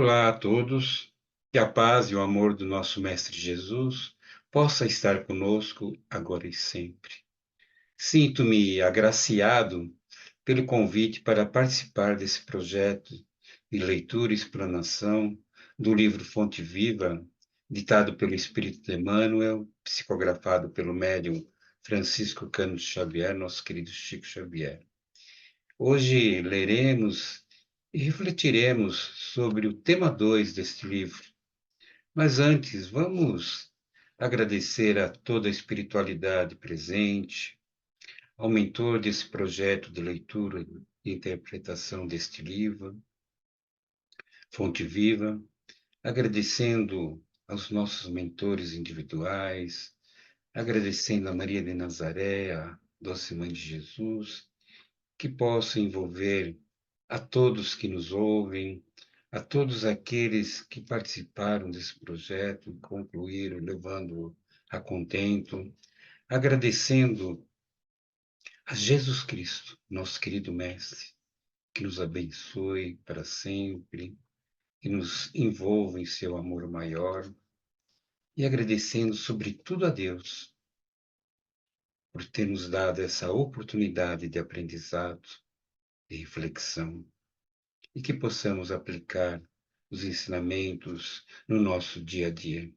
Olá a todos, que a paz e o amor do nosso Mestre Jesus possa estar conosco agora e sempre. Sinto-me agraciado pelo convite para participar desse projeto de leitura e explanação do livro Fonte Viva, ditado pelo Espírito de Emmanuel, psicografado pelo médium Francisco Cândido Xavier, nosso querido Chico Xavier. Hoje leremos e refletiremos sobre o tema 2 deste livro. Mas antes, vamos agradecer a toda a espiritualidade presente, ao mentor desse projeto de leitura e interpretação deste livro, Fonte Viva, agradecendo aos nossos mentores individuais, agradecendo a Maria de Nazaré, a Doce Mãe de Jesus, que possa envolver a todos que nos ouvem, a todos aqueles que participaram desse projeto, concluíram, levando-o a contento, agradecendo a Jesus Cristo, nosso querido Mestre, que nos abençoe para sempre, que nos envolva em seu amor maior, e agradecendo, sobretudo, a Deus por ter nos dado essa oportunidade de aprendizado, de reflexão, e que possamos aplicar os ensinamentos no nosso dia a dia.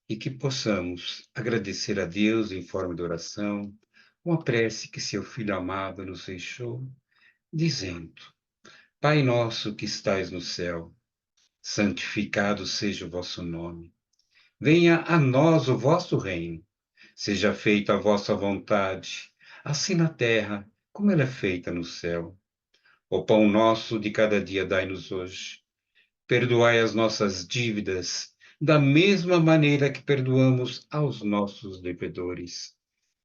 E que possamos agradecer a Deus em forma de oração, com a prece que seu Filho amado nos deixou, dizendo: Pai nosso que estais no céu, santificado seja o vosso nome. Venha a nós o vosso reino. Seja feita a vossa vontade, assim na terra como ela é feita no céu. O pão nosso de cada dia dai-nos hoje. Perdoai as nossas dívidas, da mesma maneira que perdoamos aos nossos devedores.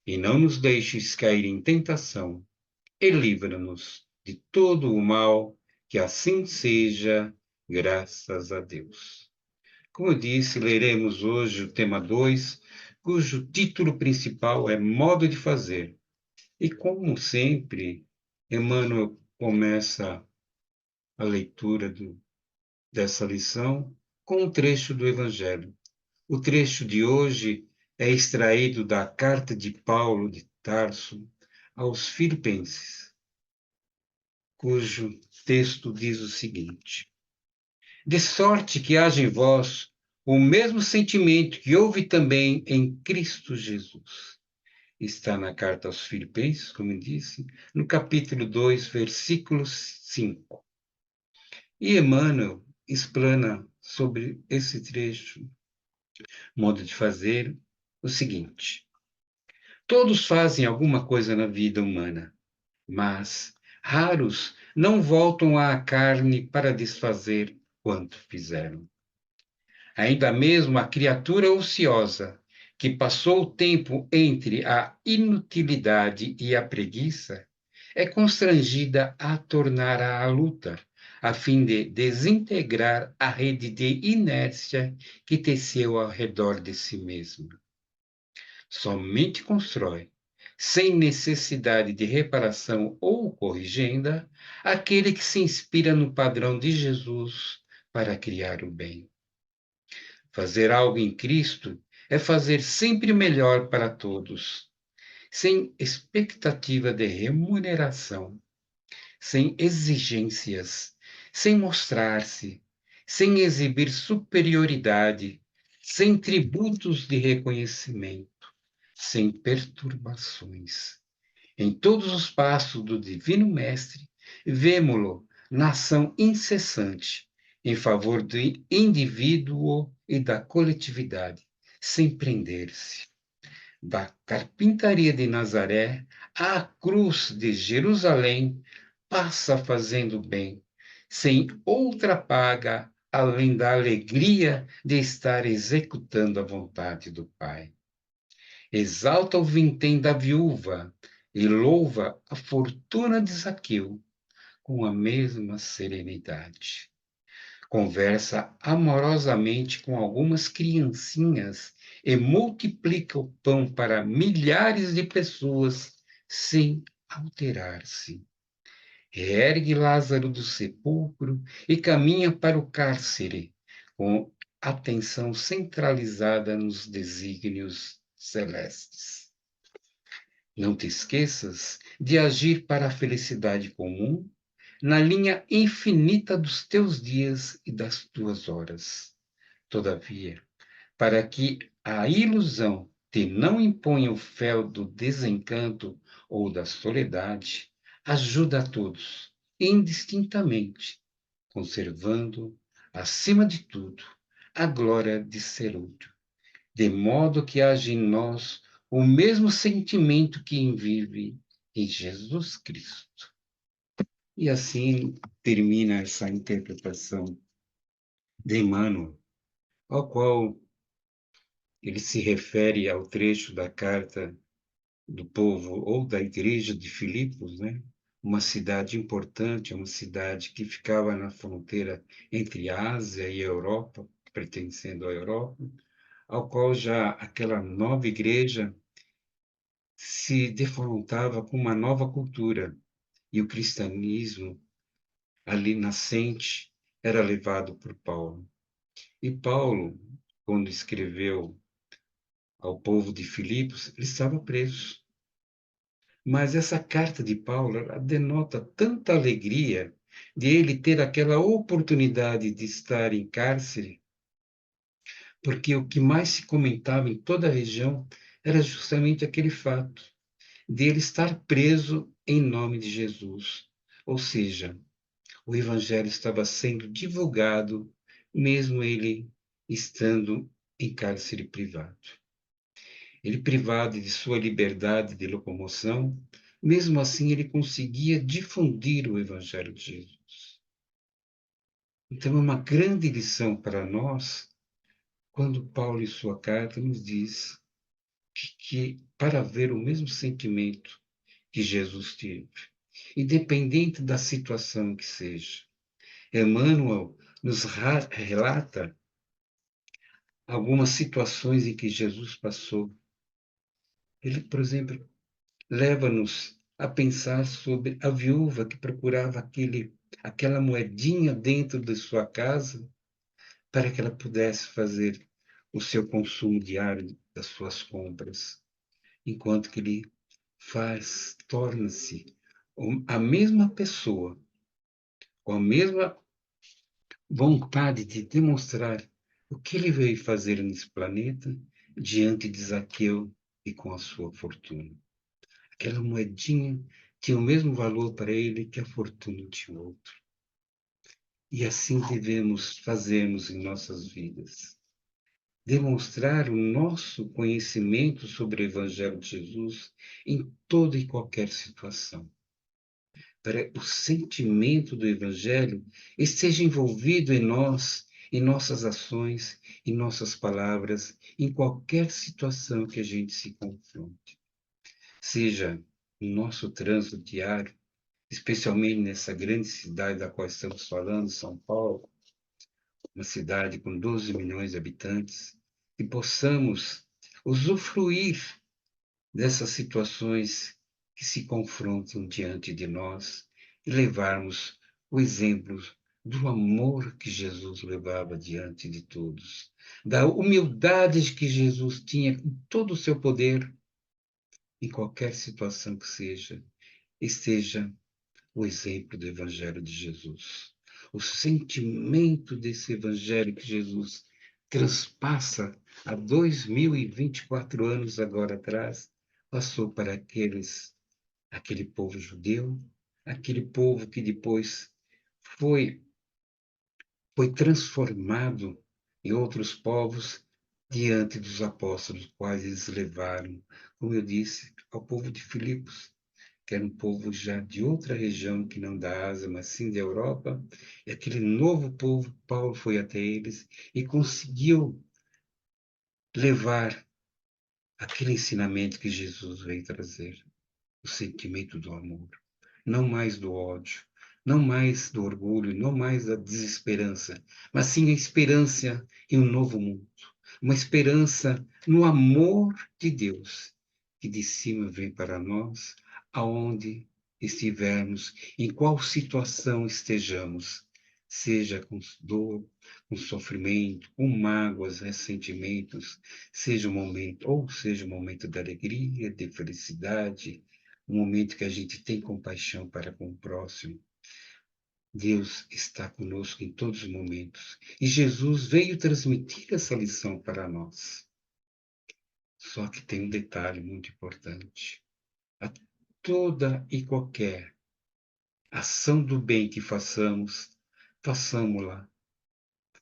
E não nos deixes cair em tentação, e livra-nos de todo o mal, que assim seja, graças a Deus. Como eu disse, leremos hoje o tema 2, cujo título principal é Modo de Fazer. E como sempre, Emmanuel começa a leitura dessa lição com um trecho do Evangelho. O trecho de hoje é extraído da carta de Paulo de Tarso aos Filipenses, cujo texto diz o seguinte: De sorte que haja em vós o mesmo sentimento que houve também em Cristo Jesus. Está na carta aos Filipenses, como eu disse, no capítulo 2, versículo 5. E Emmanuel explana sobre esse trecho, modo de fazer, o seguinte: todos fazem alguma coisa na vida humana, mas raros não voltam à carne para desfazer quanto fizeram. Ainda mesmo a criatura ociosa, que passou o tempo entre a inutilidade e a preguiça, é constrangida a tornar à luta, a fim de desintegrar a rede de inércia que teceu ao redor de si mesma. Somente constrói, sem necessidade de reparação ou corrigenda, aquele que se inspira no padrão de Jesus para criar o bem. Fazer algo em Cristo é fazer sempre o melhor para todos, sem expectativa de remuneração, sem exigências, sem mostrar-se, sem exibir superioridade, sem tributos de reconhecimento, sem perturbações. Em todos os passos do Divino Mestre, vemo-lo na ação incessante em favor do indivíduo e da coletividade, sem prender-se. Da carpintaria de Nazaré à cruz de Jerusalém, passa fazendo bem, sem outra paga além da alegria de estar executando a vontade do Pai. Exalta o vintém da viúva e louva a fortuna de Zaqueu com a mesma serenidade. Conversa amorosamente com algumas criancinhas e multiplica o pão para milhares de pessoas sem alterar-se. reergue Lázaro do sepulcro e caminha para o cárcere, com atenção centralizada nos desígnios celestes. Não te esqueças de agir para a felicidade comum na linha infinita dos teus dias e das tuas horas. Todavia, para que a ilusão te não imponha o fel do desencanto ou da soledade, ajuda a todos, indistintamente, conservando, acima de tudo, a glória de ser útil, de modo que haja em nós o mesmo sentimento que vive em Jesus Cristo. E assim termina essa interpretação de Emmanuel, ao qual ele se refere ao trecho da carta do povo ou da igreja de Filipos, né? Uma cidade importante, uma cidade que ficava na fronteira entre a Ásia e a Europa, pertencendo à Europa, ao qual já aquela nova igreja se defrontava com uma nova cultura, e o cristianismo ali nascente era levado por Paulo. E Paulo, quando escreveu ao povo de Filipos, ele estava preso. Mas essa carta de Paulo, ela denota tanta alegria de ele ter aquela oportunidade de estar em cárcere, porque o que mais se comentava em toda a região era justamente aquele fato de ele estar preso em nome de Jesus. Ou seja, o evangelho estava sendo divulgado, mesmo ele estando em cárcere privado. Ele privado de sua liberdade de locomoção, mesmo assim ele conseguia difundir o Evangelho de Jesus. Então é uma grande lição para nós quando Paulo, em sua carta, nos diz que para ver o mesmo sentimento que Jesus teve, independente da situação que seja, Emmanuel nos relata algumas situações em que Jesus passou. Ele, por exemplo, leva-nos a pensar sobre a viúva que procurava aquela moedinha dentro de sua casa para que ela pudesse fazer o seu consumo diário das suas compras, enquanto que ele torna-se a mesma pessoa, com a mesma vontade de demonstrar o que ele veio fazer nesse planeta diante de Zaqueu e com a sua fortuna. Aquela moedinha tinha o mesmo valor para ele que a fortuna de outro. E assim devemos fazermos em nossas vidas. Demonstrar o nosso conhecimento sobre o Evangelho de Jesus em toda e qualquer situação. Para que o sentimento do Evangelho esteja envolvido em nós, em nossas ações, em nossas palavras, em qualquer situação que a gente se confronte. Seja no nosso trânsito diário, especialmente nessa grande cidade da qual estamos falando, São Paulo, uma cidade com 12 milhões de habitantes, que possamos usufruir dessas situações que se confrontam diante de nós e levarmos o exemplo do amor que Jesus levava diante de todos, da humildade que Jesus tinha com todo o seu poder, em qualquer situação que seja, esteja o exemplo do Evangelho de Jesus. O sentimento desse Evangelho que Jesus transpassa há 2024 anos agora atrás, passou para aquele povo judeu, aquele povo que depois foi, foi transformado em outros povos diante dos apóstolos, quais eles levaram, como eu disse, ao povo de Filipos, que era um povo já de outra região que não da Ásia, mas sim da Europa, e aquele novo povo, Paulo foi até eles e conseguiu levar aquele ensinamento que Jesus veio trazer, o sentimento do amor, não mais do ódio, não mais do orgulho, não mais da desesperança, mas sim a esperança em um novo mundo, uma esperança no amor de Deus, que de cima vem para nós, aonde estivermos, em qual situação estejamos, seja com dor, com sofrimento, com mágoas, ressentimentos, seja um momento de alegria, de felicidade, um momento que a gente tem compaixão para com o próximo. Deus está conosco em todos os momentos. E Jesus veio transmitir essa lição para nós. Só que tem um detalhe muito importante. A toda e qualquer ação do bem que façamos, façamos-la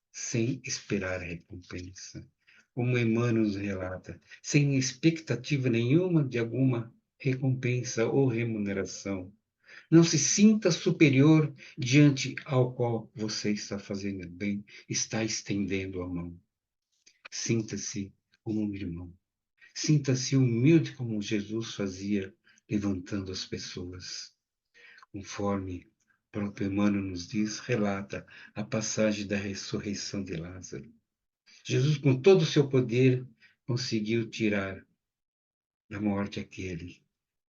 sem esperar recompensa. Como Emmanuel nos relata, sem expectativa nenhuma de alguma recompensa ou remuneração. Não se sinta superior diante ao qual você está fazendo bem, está estendendo a mão. Sinta-se como um irmão. Sinta-se humilde como Jesus fazia, levantando as pessoas. Conforme o próprio Emmanuel nos diz, relata a passagem da ressurreição de Lázaro. Jesus, com todo o seu poder, conseguiu tirar da morte aquele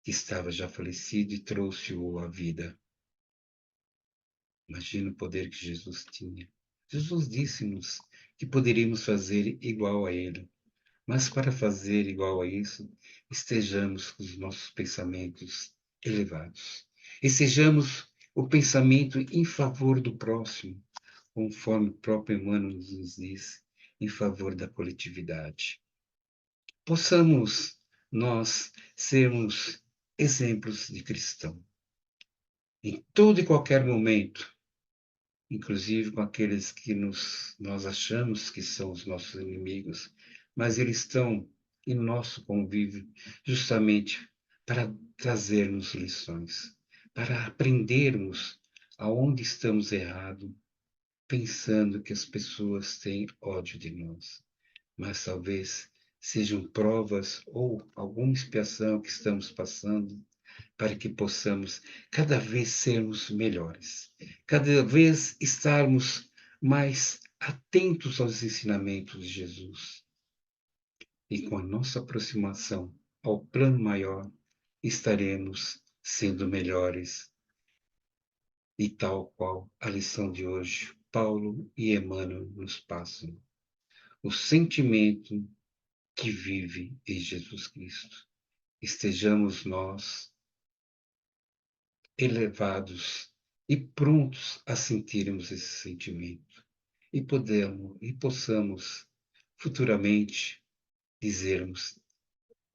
que estava já falecido e trouxe-o à vida. Imagina o poder que Jesus tinha. Jesus disse-nos que poderíamos fazer igual a ele. Mas para fazer igual a isso, estejamos com os nossos pensamentos elevados. E sejamos o pensamento em favor do próximo, conforme o próprio Emmanuel nos diz, em favor da coletividade. Possamos nós sermos exemplos de cristão. Em todo e qualquer momento, inclusive com aqueles que nós achamos que são os nossos inimigos, mas eles estão em nosso convívio justamente para trazermos lições, para aprendermos aonde estamos errados, pensando que as pessoas têm ódio de nós, mas talvez sejam provas ou alguma expiação que estamos passando para que possamos cada vez sermos melhores, cada vez estarmos mais atentos aos ensinamentos de Jesus. E com a nossa aproximação ao plano maior, estaremos sendo melhores. E tal qual a lição de hoje, Paulo e Emmanuel nos passam. O sentimento que vive em Jesus Cristo. Estejamos nós elevados e prontos a sentirmos esse sentimento e possamos futuramente dizermos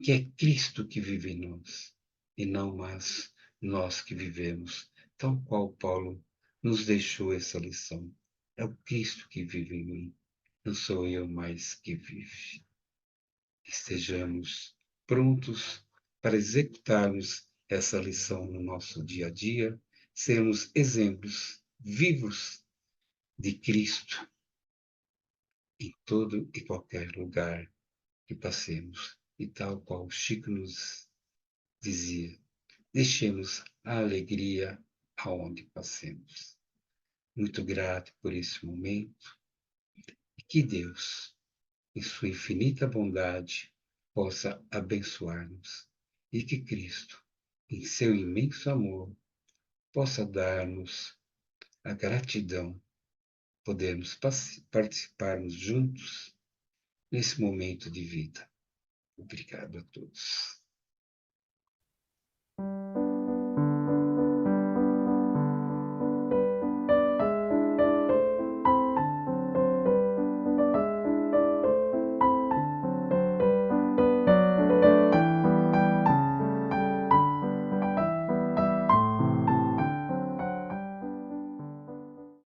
que é Cristo que vive em nós e não mais nós que vivemos, tal qual Paulo nos deixou essa lição. É o Cristo que vive em mim, não sou eu mais que vive. Estejamos prontos para executarmos essa lição no nosso dia a dia, sermos exemplos vivos de Cristo em todo e qualquer lugar que passemos. E tal qual Chico nos dizia, deixemos a alegria aonde passemos. Muito grato por esse momento e que Deus, em sua infinita bondade, possa abençoar-nos e que Cristo, em seu imenso amor, possa dar-nos a gratidão, podermos participarmos juntos nesse momento de vida. Obrigado a todos.